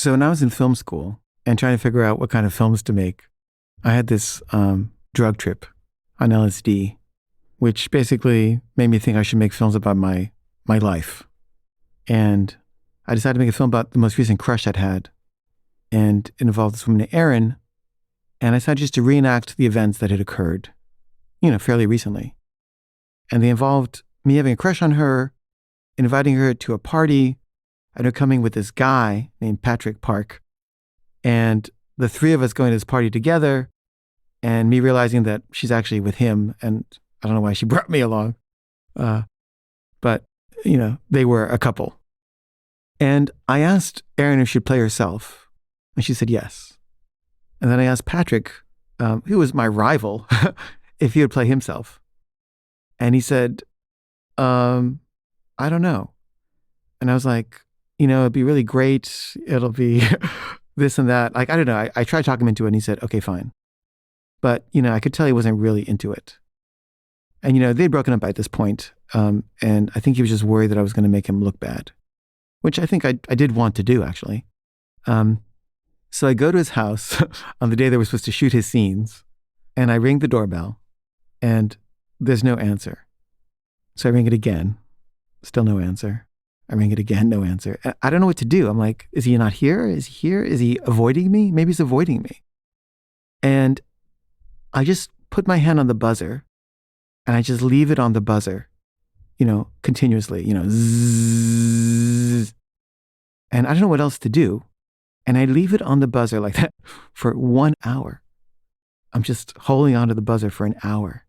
So when I was in film school and trying to figure out what kind of films to make, I had this drug trip on LSD, which basically made me think I should make films about my life. And I decided to make a film about the most recent crush I'd had. And it involved this woman, Erin. And I decided just to reenact the events that had occurred, fairly recently. And they involved me having a crush on her, inviting her to a party, and her coming with this guy named Patrick Park. And the three of us going to this party together, and me realizing that she's actually with him. And I don't know why she brought me along. But, they were a couple. And I asked Erin if she'd play herself, and she said yes. And then I asked Patrick, who was my rival, if he would play himself. And he said, I don't know. And I was like, it'd be really great. It'll be this and that. Like, I don't know. I tried talking him into it, and he said, okay, fine. But, I could tell he wasn't really into it. And, they'd broken up by this point. And I think he was just worried that I was going to make him look bad, which I think I did want to do, actually. So I go to his house on the day they were supposed to shoot his scenes, and I ring the doorbell, and there's no answer. So I ring it again. Still no answer. I ring it again, no answer. I don't know what to do. I'm like, is he not here? Is he here? Is he avoiding me? Maybe he's avoiding me. And I just put my hand on the buzzer, and I just leave it on the buzzer, continuously, zzz. And I don't know what else to do. And I leave it on the buzzer like that for 1 hour. I'm just holding onto the buzzer for an hour.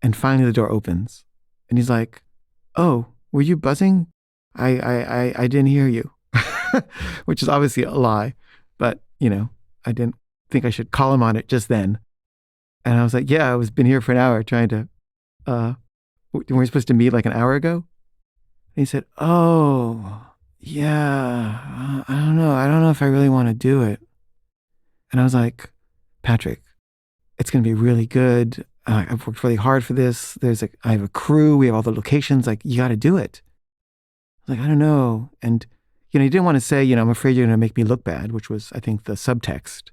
And finally the door opens. And he's like, oh, were you buzzing? I didn't hear you. Which is obviously a lie. But, I didn't think I should call him on it just then. And I was like, yeah, been here for an hour trying to, weren't we supposed to meet like an hour ago? And he said, oh, yeah, I don't know. I don't know if I really want to do it. And I was like, Patrick, it's going to be really good. I've worked really hard for this. I have a crew. We have all the locations. Like, you got to do it. I was like, I don't know. And, he didn't want to say, I'm afraid you're going to make me look bad, which was, I think, the subtext.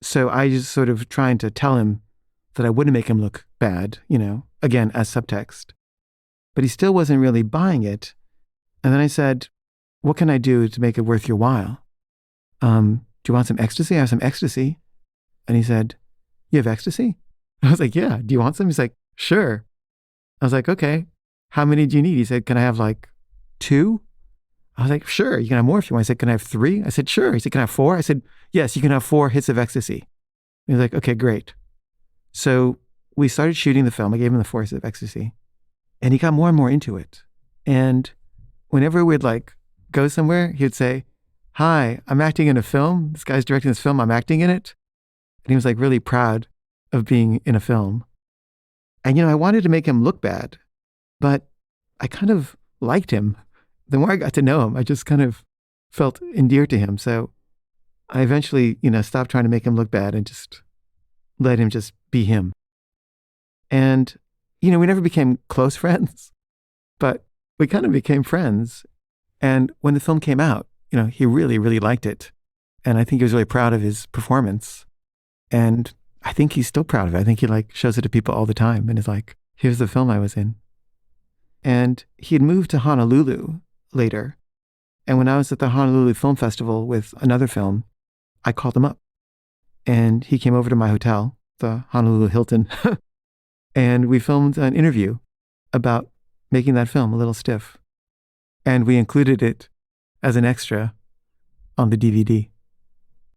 So I just sort of trying to tell him that I wouldn't make him look bad, again, as subtext. But he still wasn't really buying it. And then I said, what can I do to make it worth your while? Do you want some ecstasy? I have some ecstasy. And he said, you have ecstasy? I was like, yeah. Do you want some? He's like, sure. I was like, okay. How many do you need? He said, can I have like 2? I was like, sure. You can have more if you want. I said, can I have 3? I said, sure. He said, can I have 4? I said, yes, you can have 4 hits of ecstasy. He was like, okay, great. So we started shooting the film. I gave him the 4 hits of ecstasy. And he got more and more into it. And whenever we'd go somewhere, he would say, hi, I'm acting in a film. This guy's directing this film. I'm acting in it. And he was really proud of being in a film. And, I wanted to make him look bad, but I kind of liked him. The more I got to know him, I just kind of felt endeared to him. So I eventually, stopped trying to make him look bad and just let him just be him. And, we never became close friends, but we kind of became friends. And when the film came out, he really, really liked it. And I think he was really proud of his performance. And I think he's still proud of it. I think he shows it to people all the time and is like, here's the film I was in. And he had moved to Honolulu later. And when I was at the Honolulu Film Festival with another film, I called him up. And he came over to my hotel, the Honolulu Hilton, and we filmed an interview about making that film, A Little Stiff. And we included it as an extra on the DVD.